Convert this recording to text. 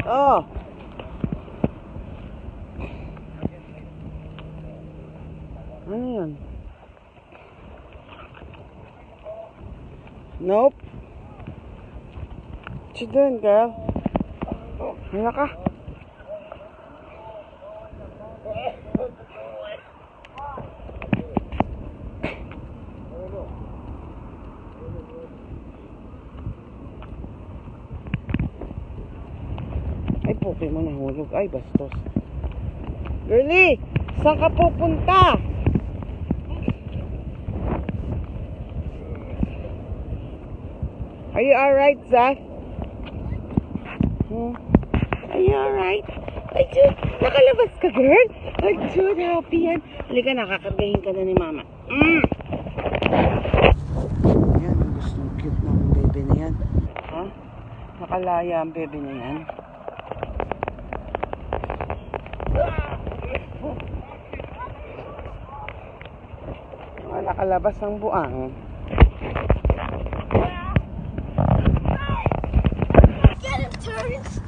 Oh. Ano yan? Nope. What you doing, girl? Hala ka. Ay, puti mo nahulog. Ay, bastos. Girlie, saan ka pupunta? Are you alright, Zach? Are you alright? Ay, Jude, nakalabas ka, girl? Ay, Jude, happy yan. Halika, nakakargahin ka na ni Mama. Yan, ang gustong cute ng bebe na yan. Ha? Nakalaya ang bebe na yan. Nakalabas ang buang. Get him, Terrence!